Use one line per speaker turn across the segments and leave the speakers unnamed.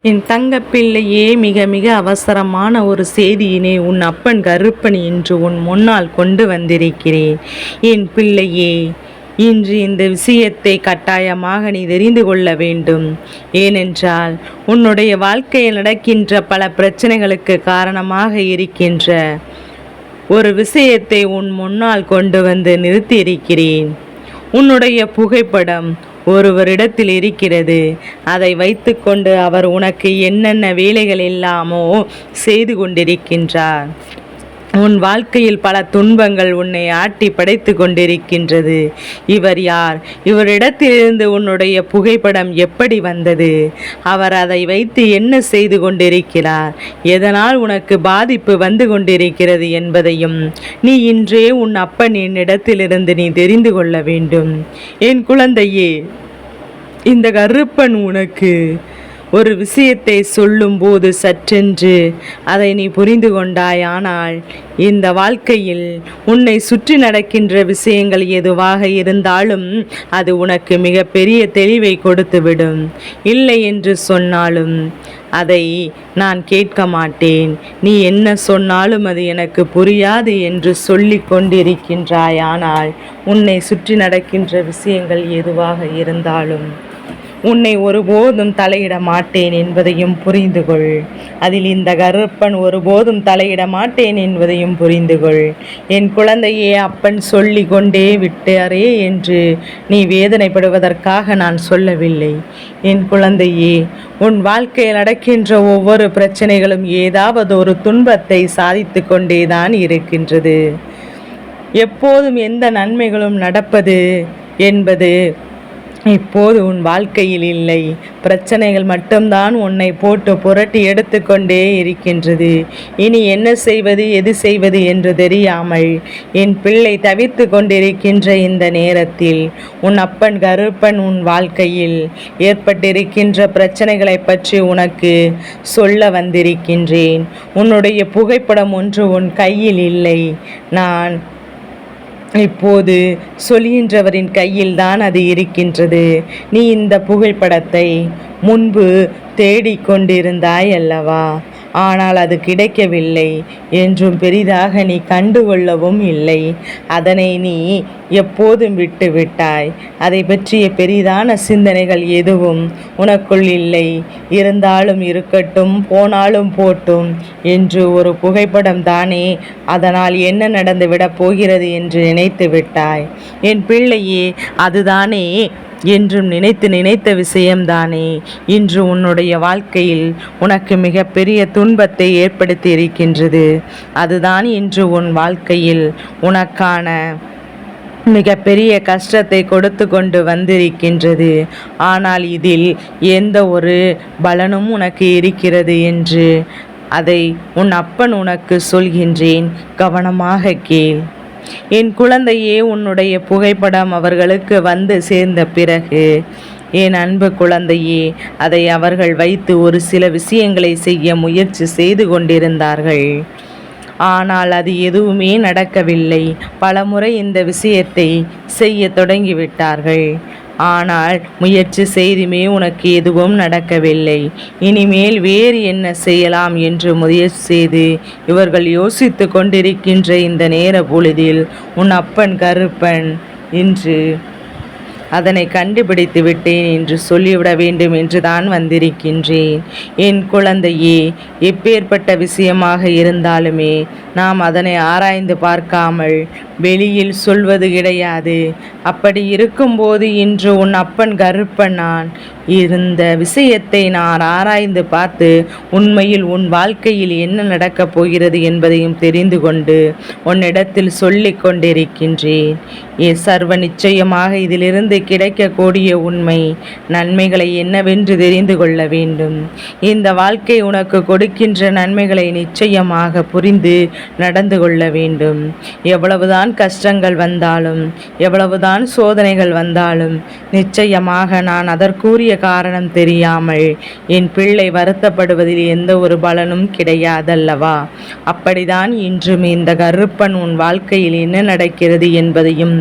என் தங்கப்பிள்ளையே, மிக மிக அவசரமான ஒரு செய்தியினை உன் அப்பன் கருப்பன் இன்று உன் முன்னால் கொண்டு வந்திருக்கிறேன். என் பிள்ளையே, இன்று இந்த விஷயத்தை கட்டாயமாக நீ தெரிந்து கொள்ள வேண்டும். ஏனென்றால் உன்னுடைய வாழ்க்கையில் நடக்கின்ற பல பிரச்சனைகளுக்கு காரணமாக இருக்கின்ற ஒரு விஷயத்தை உன் முன்னால் கொண்டு வந்து நிறுத்தியிருக்கிறேன். உன்னுடைய புகைப்படம் ஒருவரிடத்தில் இருக்கிறது. அதை வைத்துக்கொண்டு அவர் உனக்கு என்னென்ன வேலைகள் எல்லாமோ செய்து கொண்டிருக்கின்றார். உன் வாழ்க்கையில் பல துன்பங்கள் உன்னை ஆட்டி படைத்து கொண்டிருக்கின்றது. இவர் யார்? இவரிடத்திலிருந்து உன்னுடைய புகைப்படம் எப்படி வந்தது? அவர் அதை வைத்து என்ன செய்து கொண்டிருக்கிறார்? எதனால் உனக்கு பாதிப்பு வந்து கொண்டிருக்கிறது என்பதையும் நீ இன்றே உன் அப்பன் என்னிடத்திலிருந்து நீ தெரிந்து கொள்ள வேண்டும். என் குழந்தையே, இந்த கருப்பன் உனக்கு ஒரு விஷயத்தை சொல்லும்போது சற்றென்று அதை நீ புரிந்து கொண்டாய். ஆனால் இந்த வாழ்க்கையில் உன்னை சுற்றி நடக்கின்ற விஷயங்கள் எதுவாக இருந்தாலும் அது உனக்கு மிகப்பெரிய தெளிவை கொடுத்துவிடும். இல்லை என்று சொன்னாலும் அதை நான் கேட்க மாட்டேன், நீ என்ன சொன்னாலும் அது எனக்கு புரியாது என்று சொல்லி கொண்டிருக்கின்றாய். ஆனால் உன்னை சுற்றி நடக்கின்ற விஷயங்கள் எதுவாக இருந்தாலும் உன்னை ஒருபோதும் தலையிட மாட்டேன் என்பதையும் புரிந்து கொள். அதில் இந்த கருப்பன் ஒருபோதும் தலையிட மாட்டேன் என்பதையும் புரிந்து கொள். என் குழந்தையே, அப்பன் சொல்லி கொண்டே விட்டாரே என்று நீ வேதனைப்படுவதற்காக நான் சொல்லவில்லை. என் குழந்தையே, உன் வாழ்க்கையில் நடக்கின்ற ஒவ்வொரு பிரச்சனைகளும் ஏதாவது ஒரு துன்பத்தை சாதித்து கொண்டேதான் இருக்கின்றது. எப்போதும் எந்த நன்மைகளும் நடப்பது என்பது இப்போது உன் வாழ்க்கையில் இல்லை. பிரச்சனைகள் மட்டும்தான் உன்னை போட்டு புரட்டி எடுத்துக்கொண்டே இருக்கின்றது. இனி என்ன செய்வது, எது செய்வது என்று தெரியாமல் என் பிள்ளை தவித்து கொண்டிருக்கின்ற இந்த நேரத்தில் உன் அப்பன் கருப்பன் உன் வாழ்க்கையில் ஏற்பட்டிருக்கின்ற பிரச்சனைகளை பற்றி உனக்கு சொல்ல வந்திருக்கின்றேன். உன்னுடைய புகைப்படம் ஒன்று உன் கையில் இல்லை. நான் இப்போது சொல்கின்றவரின் கையில்தான் அது இருக்கின்றது. நீ இந்த புகைப்படத்தை முன்பு தேடிக்கொண்டிருந்தாய் அல்லவா? ஆனால் அது கிடைக்கவில்லை. என்றும் பெரிதாக நீ கண்டுகொள்ளவும் இல்லை. அதனை நீ எப்போதும் விட்டு விட்டாய். அதை பற்றிய பெரிதான சிந்தனைகள் எதுவும் உனக்குள் இல்லை. இருந்தாலும் இருக்கட்டும், போனாலும் போட்டும் என்று ஒரு புகைப்படம் தானே, அதனால் என்ன நடந்துவிடப் போகிறது என்று நினைத்து விட்டாய். என் பிள்ளையே, அதுதானே என்றும் நினைத்த விஷயம்தானே இன்று உன்னுடைய வாழ்க்கையில் உனக்கு மிகப்பெரிய துன்பத்தை ஏற்படுத்தி இருக்கின்றது. அதுதான் இன்று உன் வாழ்க்கையில் உனக்கான மிகப்பெரிய கஷ்டத்தை கொடுத்து கொண்டு வந்திருக்கின்றது. ஆனால் இதில் எந்த ஒரு பலனும் உனக்கு இருக்கிறது என்று அதை உன் அப்பன் உனக்கு சொல்கின்றேன், கவனமாக கேள். என் குழந்தையே, உன்னுடைய புகைப்படம் அவர்களுக்கு வந்து சேர்ந்த பிறகு என் அன்பு குழந்தையே, அதை அவர்கள் வைத்து ஒரு சில விஷயங்களை செய்ய முயற்சி செய்து கொண்டிருந்தார்கள். ஆனால் அது எதுவுமே நடக்கவில்லை. பலமுறை இந்த விஷயத்தை செய்ய தொடங்கிவிட்டார்கள். ஆனால் முயற்சி செய்துமே உனக்கு எதுவும் நடக்கவில்லை. இனிமேல் வேறு என்ன செய்யலாம் என்று முயற்சி செய்து இவர்கள் யோசித்து கொண்டிருக்கின்ற இந்த நேர பொழுதில் உன் அப்பன் கருப்பன் இன்று அதனை கண்டுபிடித்து விட்டேன் என்று சொல்லிவிட வேண்டும் என்று தான் வந்திருக்கின்றேன். என் குழந்தையே, எப்பேற்பட்ட விஷயமாக இருந்தாலுமே நாம் அதனை ஆராய்ந்து பார்க்காமல் வெளியில் சொல்வது கிடையாது. அப்படி இருக்கும்போது இன்று உன் அப்பன் கருப்பன் நான் இந்த விஷயத்தை நான் ஆராய்ந்து பார்த்து உண்மையில் உன் வாழ்க்கையில் என்ன நடக்கப் போகிறது என்பதையும் தெரிந்து கொண்டு உன்னிடத்தில் சொல்லிக் கொண்டிருக்கின்றேன். சர்வ நிச்சயமாக இதிலிருந்து கிடைக்கக்கூடிய உண்மை நன்மைகளை என்னவென்று தெரிந்து கொள்ள வேண்டும். இந்த வாழ்க்கை உனக்கு கொடுக்கின்ற நன்மைகளை நிச்சயமாக புரிந்து நடந்து கொள்ள வேண்டும். எவ்வளவுதான் கஷ்டங்கள் வந்தாலும், எவ்வளவுதான் சோதனைகள் வந்தாலும் நிச்சயமாக நான் அதற்குரிய காரணம் தெரியாமல் என் பிள்ளை வருத்தப்படுவதில் எந்த ஒரு பலனும் கிடையாதல்லவா? அப்படிதான் இன்றும் இந்த கருப்பன் உன் வாழ்க்கையில் என்ன நடக்கிறது என்பதையும்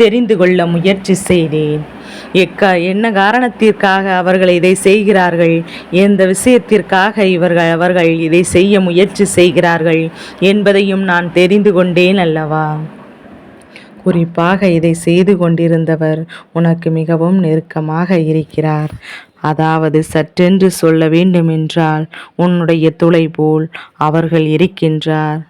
தெரிந்து கொள்ள முயற்சி செய்தேன். என்ன காரணத்திற்காக அவர்கள் இதை செய்கிறார்கள், எந்த விஷயத்திற்காக அவர்கள் இதை செய்ய முயற்சி செய்கிறார்கள் என்பதையும் நான் தெரிந்து கொண்டேன் அல்லவா? குறிப்பாக இதை செய்து கொண்டிருந்தவர் உனக்கு மிகவும் நெருக்கமாக இருக்கிறார். அதாவது சற்றென்று சொல்ல வேண்டுமென்றால் உன்னுடைய துளை போல் அவர்கள் இருக்கின்றார்.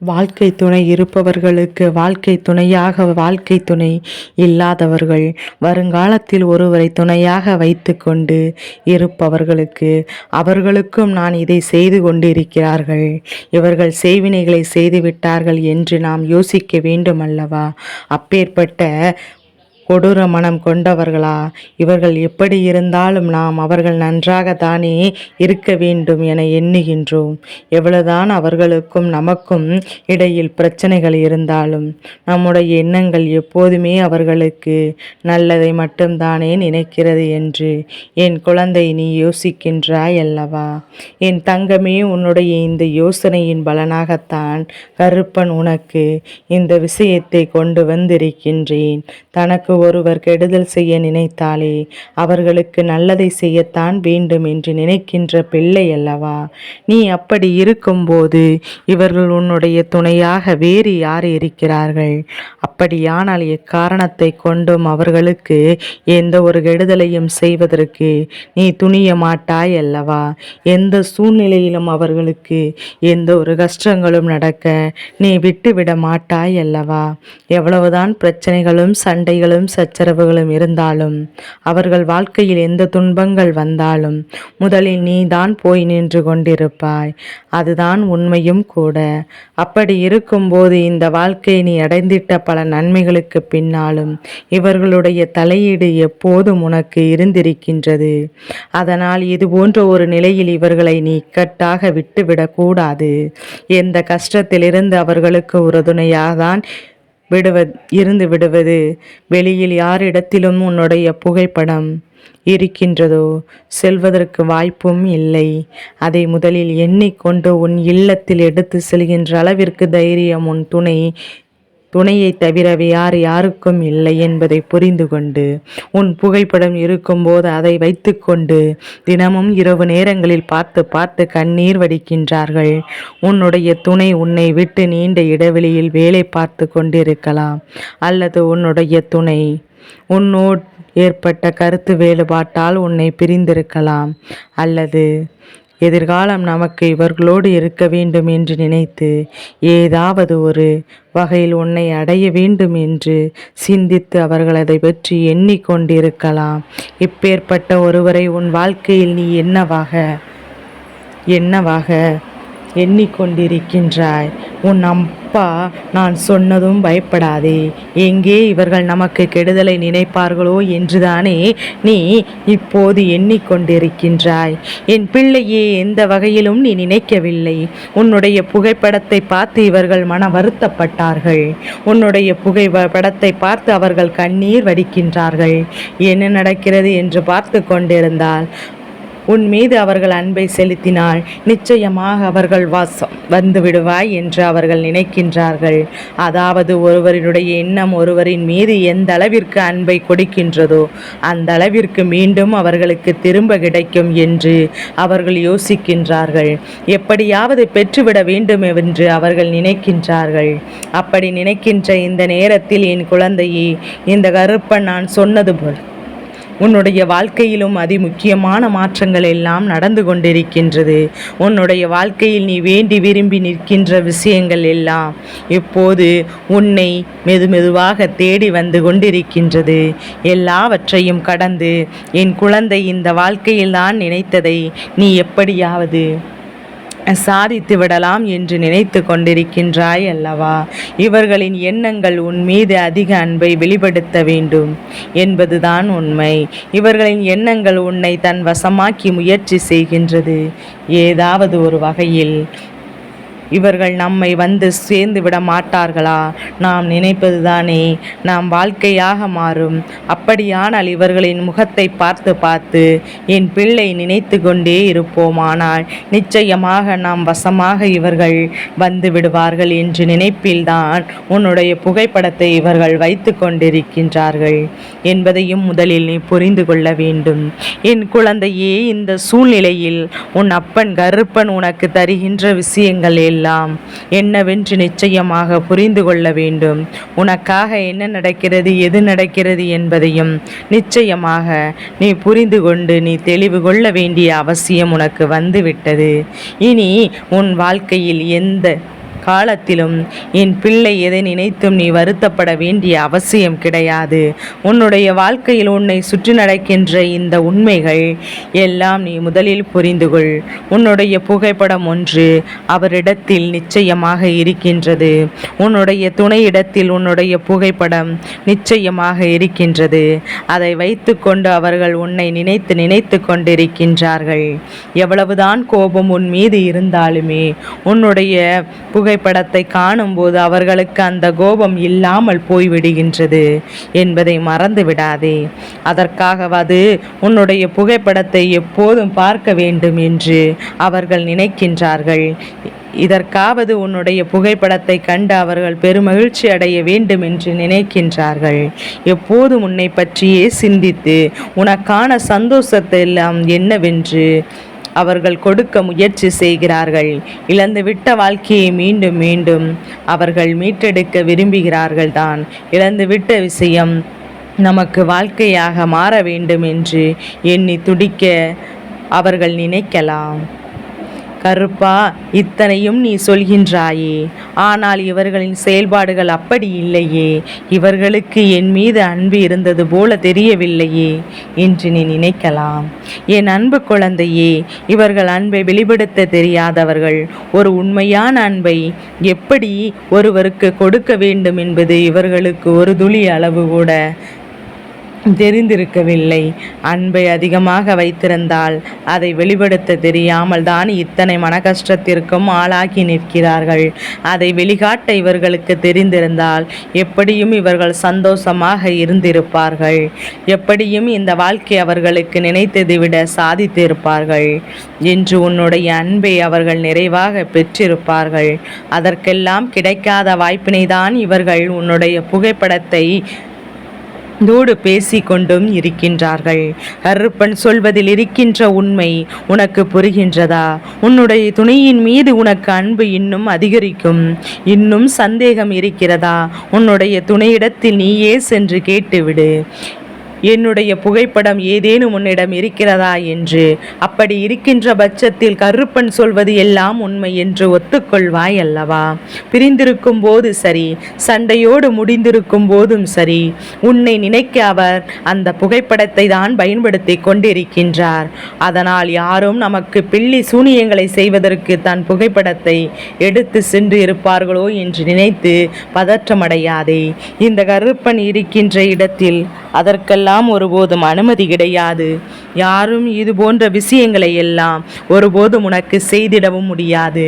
வாழ்க்கை துணை இருப்பவர்களுக்கு வாழ்க்கை துணையாக வாழ்க்கை துணை இல்லாதவர்கள், வருங்காலத்தில் ஒருவரை துணையாக வைத்து கொண்டு இருப்பவர்களுக்கு அவர்களுக்கும் நான் இதை செய்து கொண்டிருக்கிறார்கள், இவர்கள் செய்வினைகளை செய்துவிட்டார்கள் என்று நாம் யோசிக்க வேண்டும் அல்லவா? அப்பேற்பட்ட கொடூர மனம் கொண்டவர்களா இவர்கள்? எப்படி இருந்தாலும் நாம் அவர்கள் நன்றாகத்தானே இருக்க வேண்டும் என எண்ணுகின்றோம். எவ்வளவுதான் அவர்களுக்கும் நமக்கும் இடையில் பிரச்சனைகள் இருந்தாலும் நம்முடைய எண்ணங்கள் எப்போதுமே அவர்களுக்கு நல்லதை மட்டும்தானே நினைக்கிறது என்று என் குழந்தை நீ யோசிக்கின்றாய் அல்லவா? என் தங்கமே, உன்னுடைய இந்த யோசனையின் பலனாகத்தான் கருப்பன் உனக்கு இந்த விஷயத்தை கொண்டு வந்திருக்கின்றேன். தனக்கு ஒருவர் கெடுதல் செய்ய நினைத்தாலே அவர்களுக்கு நல்லதை செய்யத்தான் வேண்டும் என்று நினைக்கின்ற பிள்ளை அல்லவா நீ? அப்படி இருக்கும்போது இவர்கள் உன்னுடைய துணையாக வேறு யார் இருக்கிறார்கள்? அப்படியானால் எக்காரணத்தை கொண்டும் அவர்களுக்கு எந்த ஒரு கெடுதலையும் செய்வதற்கு நீ துணிய மாட்டாய் அல்லவா? எந்த சூழ்நிலையிலும் அவர்களுக்கு எந்த ஒரு கஷ்டங்களும் நடக்க நீ விட்டுவிட மாட்டாய் அல்லவா? எவ்வளவுதான் பிரச்சனைகளும் சண்டைகளும் சச்சரவுகளும் இருந்தாலும், அவர்கள் வாழ்க்கையில் எந்த துன்பங்கள் வந்தாலும் முதலில் நீ தான் போய் நின்று கொண்டிருப்பாய். அதுதான் உண்மையும் கூட. அப்படி இருக்கும்போது இந்த வாழ்க்கை நீ அடைந்திட்ட பல நன்மைகளுக்கு பின்னாலும் இவர்களுடைய தலையீடு எப்போதும் உனக்கு இருந்திருக்கின்றது. அதனால் இது போன்ற ஒரு நிலையில் இவர்களை நீ இக்கட்டாக விட்டுவிடக்கூடாது. எந்த கஷ்டத்திலிருந்து அவர்களுக்கு உறுதுணையாகத்தான் இருந்து விடுவது. வெளியில் யாரிடத்திலும் உன்னுடைய புகைப்படம் இருக்கின்றதோ செல்வதற்கு வாய்ப்பும் இல்லை. அதை முதலில் எண்ணிக்கொண்டு உன் இல்லத்தில் எடுத்து செல்கின்ற அளவிற்கு தைரியம் உன் துணையை தவிர யாருக்கும் இல்லை என்பதை புரிந்து கொண்டு, உன் புகைப்படம் இருக்கும்போது அதை வைத்து கொண்டு தினமும் இரவு நேரங்களில் பார்த்து பார்த்து கண்ணீர் வடிக்கின்றார்கள். உன்னுடைய துணை உன்னை விட்டு நீண்ட இடைவெளியில் வேலை பார்த்து கொண்டிருக்கலாம், அல்லது உன்னுடைய துணை உன்னோடு ஏற்பட்ட கருத்து வேறுபாட்டால் உன்னை பிரிந்திருக்கலாம், அல்லது எதிர்காலம் நமக்கு இவர்களோடு இருக்க வேண்டும் என்று நினைத்து ஏதாவது ஒரு வகையில் உன்னை அடைய வேண்டும் என்று சிந்தித்து அவர்கள் அதை பற்றி எண்ணிக்கொண்டிருக்கலாம். இப்பேற்பட்ட ஒருவரை உன் வாழ்க்கையில் நீ என்னவாக எண்ணிக்கொண்டிருக்கின்றாய்? உன் அப்பா நான் சொன்னதும் பயப்படாதே, எங்கே இவர்கள் நமக்கு கெடுதலை நினைப்பார்களோ என்றுதானே நீ இப்போது எண்ணிக்கொண்டிருக்கின்றாய். என் பிள்ளையே, எந்த வகையிலும் நீ நினைக்கவில்லை. உன்னுடைய புகைப்படத்தை பார்த்து இவர்கள் மன வருத்தப்பட்டார்கள். உன்னுடைய புகைப்படத்தை பார்த்து அவர்கள் கண்ணீர் வடிக்கின்றார்கள். என்ன நடக்கிறது என்று பார்த்து கொண்டிருந்தால் உன் மீது அவர்கள் அன்பை செலுத்தினால் நிச்சயமாக அவர்கள் வந்து விடுவாய் என்று அவர்கள் நினைக்கின்றார்கள். அதாவது ஒருவரினுடைய எண்ணம் ஒருவரின் மீது எந்த அளவிற்கு அன்பை கொடுக்கின்றதோ அந்த அளவிற்கு மீண்டும் அவர்களுக்கு திரும்ப கிடைக்கும் என்று அவர்கள் யோசிக்கின்றார்கள். எப்படியாவது பெற்றுவிட வேண்டும் என்று அவர்கள் நினைக்கின்றார்கள். அப்படி நினைக்கின்ற இந்த நேரத்தில் என் குழந்தையே, இந்த கருப்பன் நான் சொன்னது போல் உன்னுடைய வாழ்க்கையிலும் முக்கியமான மாற்றங்கள் எல்லாம் நடந்து கொண்டிருக்கின்றது. உன்னுடைய வாழ்க்கையில் நீ வேண்டி விரும்பி நிற்கின்ற விஷயங்கள் எல்லாம் இப்போது உன்னை மெதுவாக தேடி வந்து கொண்டிருக்கின்றது. எல்லாவற்றையும் கடந்து என் குழந்தை இந்த வாழ்க்கையில் தான் நினைத்ததை நீ எப்படியாவது சாதித்து விடலாம் என்று நினைத்து கொண்டிருக்கின்றாய் அல்லவா? இவர்களின் எண்ணங்கள் உன் மீது அதிக அன்பை வெளிப்படுத்த வேண்டும் என்பதுதான் உண்மை. இவர்களின் எண்ணங்கள் உன்னை தன் வசமாக்கி முயற்சி செய்கின்றது. ஏதாவது ஒரு வகையில் இவர்கள் நம்மை வந்து சேர்ந்து விட மாட்டார்களா? நாம் நினைப்பதுதானே நாம் வாழ்க்கையாக மாறும். அப்படியானால் இவர்களின் முகத்தை பார்த்து பார்த்து என் பிள்ளை நினைத்து கொண்டே இருப்போமானால் நிச்சயமாக நாம் வசமாக இவர்கள் வந்து விடுவார்கள் என்று நினைப்பில்தான் உன்னுடைய புகைப்படத்தை இவர்கள் வைத்து கொண்டிருக்கின்றார்கள் என்பதையும் முதலில் நீ புரிந்து கொள்ள வேண்டும். என் குழந்தையே, இந்த சூழ்நிலையில் உன் அப்பன் கருப்பன் உனக்கு தருகின்ற விஷயங்கள் எல்லாம் என்னவென்று நிச்சயமாக புரிந்து கொள்ள வேண்டும். உனக்காக என்ன நடக்கிறது, எது நடக்கிறது என்பதையும் நிச்சயமாக நீ புரிந்து கொண்டு நீ தெளிவு கொள்ள வேண்டிய அவசியம் உனக்கு வந்துவிட்டது. இனி உன் வாழ்க்கையில் எந்த காலத்திலும் என் பிள்ளை எதை நினைத்தும் நீ வருத்தப்பட வேண்டிய அவசியம் கிடையாது. உன்னுடைய வாழ்க்கையில் உன்னை சுற்றி நடக்கின்ற இந்த உண்மைகள் எல்லாம் நீ முதலில் புரிந்து கொள். உன்னுடைய புகைப்படம் ஒன்று அவரிடத்தில் நிச்சயமாக இருக்கின்றது. உன்னுடைய துணையிடத்தில் உன்னுடைய புகைப்படம் நிச்சயமாக இருக்கின்றது. அதை வைத்து கொண்டு அவர்கள் உன்னை நினைத்து கொண்டிருக்கின்றார்கள். எவ்வளவுதான் கோபம் உன் மீது இருந்தாலுமே உன்னுடைய புகைப்படத்தை காணும்போது அவர்களுக்கு அந்த கோபம் இல்லாமல் போய்விடுகின்றது என்பதை மறந்து விடாதே. அதற்காகவது உன்னுடைய புகைப்படத்தை எப்போதும் பார்க்க வேண்டும் என்று அவர்கள் நினைக்கின்றார்கள். இதற்காவது உன்னுடைய புகைப்படத்தை கண்டு அவர்கள் பெருமகிழ்ச்சி அடைய வேண்டும் என்று நினைக்கின்றார்கள். எப்போதும் உன்னை பற்றியே சிந்தித்து உனக்கான சந்தோஷத்தை எல்லாம் என்னவென்று அவர்கள் கொடுக்க முயற்சி செய்கிறார்கள். இழந்துவிட்ட வாழ்க்கையை மீண்டும் மீண்டும் அவர்கள் மீட்டெடுக்க விரும்புகிறார்கள் தான். இழந்துவிட்ட விஷயம் நமக்கு வாழ்க்கையாக மாற வேண்டும் என்று எண்ணி துடிக்க அவர்கள் நினைக்கலாம். கருப்பா, இத்தனையும் நீ சொல்கின்றாயே, ஆனால் இவர்களின் செயல்பாடுகள் அப்படி இல்லையே. இவர்களுக்கு என் மீது அன்பு இருந்தது போல தெரியவில்லையே என்று நீ நினைக்கலாம். என் அன்பு குழந்தையே, இவர்கள் அன்பை வெளிப்படுத்த தெரியாதவர்கள். ஒரு உண்மையான அன்பை எப்படி ஒருவருக்கு கொடுக்க வேண்டும் என்பது இவர்களுக்கு ஒரு துளி அளவு கூட தெரிந்திருக்கவில்லை. அன்பை அதிகமாக வைத்திருந்தால் அதை வெளிப்படுத்த தெரியாமல் தான் இத்தனை மன கஷ்டத்திற்கும் ஆளாகி நிற்கிறார்கள். அதை வெளிக்காட்ட இவர்களுக்கு தெரிந்திருந்தால் எப்படியும் இவர்கள் சந்தோஷமாக இருந்திருப்பார்கள். எப்படியும் இந்த வாழ்க்கை அவர்களுக்கு நினைத்ததை விட சாதித்திருப்பார்கள் என்று உன்னுடைய அன்பை அவர்கள் நிறைவாக பெற்றிருப்பார்கள். அதற்கெல்லாம் கிடைக்காத வாய்ப்பினை தான் இவர்கள் உன்னுடைய புகைப்படத்தை தோடு பேசிக்கொண்டும் இருக்கின்றார்கள். கருப்பன் சொல்வதில் இருக்கின்ற உண்மை உனக்கு புரிகின்றதா? உன்னுடைய துணையின் மீது உனக்கு அன்பு இன்னும் அதிகரிக்கும். இன்னும் சந்தேகம் இருக்கிறதா? உன்னுடைய துணையிடத்தில் நீயே சென்று கேட்டுவிடு. என்னுடைய புகைப்படம் ஏதேனும் உன்னிடம் இருக்கிறதா என்று. அப்படி இருக்கின்ற பட்சத்தில் கருப்பன் சொல்வது எல்லாம் உண்மை என்று ஒத்துக்கொள்வாய் அல்லவா? பிரிந்திருக்கும் போது சரி, சண்டையோடு முடிந்திருக்கும் போதும் சரி, உன்னை நினைக்க அவர் அந்த புகைப்படத்தை தான் பயன்படுத்தி கொண்டிருக்கின்றார். அதனால் யாரும் நமக்கு பில்லி சூனியங்களை செய்வதற்கு தன் புகைப்படத்தை எடுத்து சென்று இருப்பார்களோ என்று நினைத்து பதற்றமடையாதே. இந்த கருப்பன் இருக்கின்ற இடத்தில் அதற்கெல்லாம் ஒருபோதும் அனுமதி கிடையாது. யாரும் இது போன்ற விஷயங்களை எல்லாம் ஒருபோதும் உனக்கு செய்திடவும் முடியாது.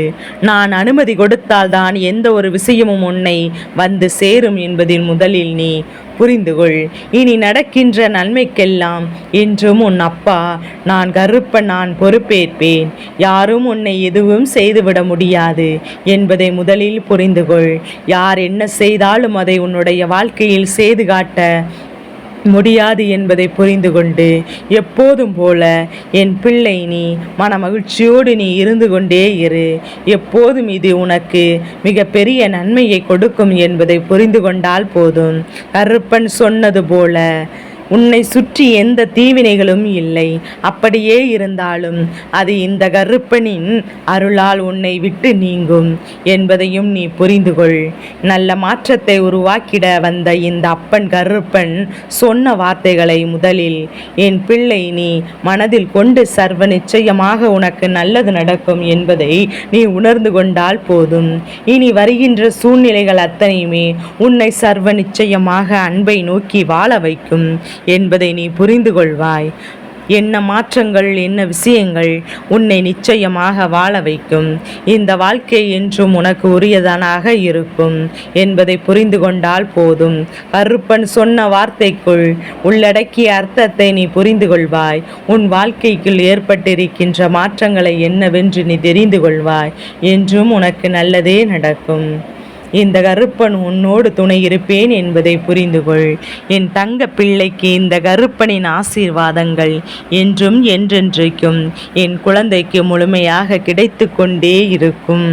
நான் அனுமதி கொடுத்தால்தான் எந்த ஒரு விஷயமும் உன்னை வந்து சேரும் என்பதில் முதலில் நீ புரிந்துகொள். இனி நடக்கின்ற நன்மைக்கெல்லாம் என்றும் உன் அப்பா நான் கருப்பன், நான் பொறுப்பேற்பேன். யாரும் உன்னை எதுவும் செய்துவிட முடியாது என்பதை முதலில் புரிந்துகொள். யார் என்ன செய்தாலும் அதை உன்னுடைய வாழ்க்கையில் செய்து காட்ட முடியாது என்பதை புரிந்து கொண்டு எப்போதும் போல என் பிள்ளை நீ மன மகிழ்ச்சியோடு நீ இருந்து கொண்டே இரு. எப்போதும் இது உனக்கு மிக பெரிய நன்மையை கொடுக்கும் என்பதை புரிந்து கொண்டால் போதும். கருப்பன் சொன்னது போல உன்னை சுற்றி எந்த தீவினைகளும் இல்லை. அப்படியே இருந்தாலும் அது இந்த கருப்பனின் அருளால் உன்னை விட்டு நீங்கும் என்பதையும் நீ புரிந்துகொள். நல்ல மாற்றத்தை உருவாக்கிட வந்த இந்த அப்பன் கருப்பன் சொன்ன வார்த்தைகளை முதலில் என் பிள்ளை நீ மனதில் கொண்டு சர்வ நிச்சயமாக உனக்கு நல்லது நடக்கும் என்பதை நீ உணர்ந்து கொண்டால் போதும். இனி வருகின்ற சூழ்நிலைகள் அத்தனையுமே உன்னை சர்வ நிச்சயமாக அன்பை நோக்கி வாழ வைக்கும் என்பதை நீ புரிந்து கொள்வாய். என்ன மாற்றங்கள், என்ன விஷயங்கள் உன்னை நிச்சயமாக வாழ வைக்கும். இந்த வாழ்க்கை என்றும் உனக்கு உரியதானாக இருக்கும் என்பதை புரிந்து கொண்டால் போதும். கருப்பன் சொன்ன வார்த்தைக்குள் உள்ளடக்கிய அர்த்தத்தை நீ புரிந்து கொள்வாய். உன் வாழ்க்கைக்குள் ஏற்பட்டிருக்கின்ற மாற்றங்களை என்னவென்று நீ தெரிந்து கொள்வாய். என்றும் உனக்கு நல்லதே நடக்கும். இந்த கருப்பன் உன்னோடு துணை இருப்பேன் என்பதை புரிந்து கொள். என் தங்க பிள்ளைக்கு இந்த கருப்பனின் ஆசீர்வாதங்கள் என்றும் என்றென்றைக்கும் என் குழந்தைக்கு முழுமையாக கிடைத்து கொண்டே இருக்கும்.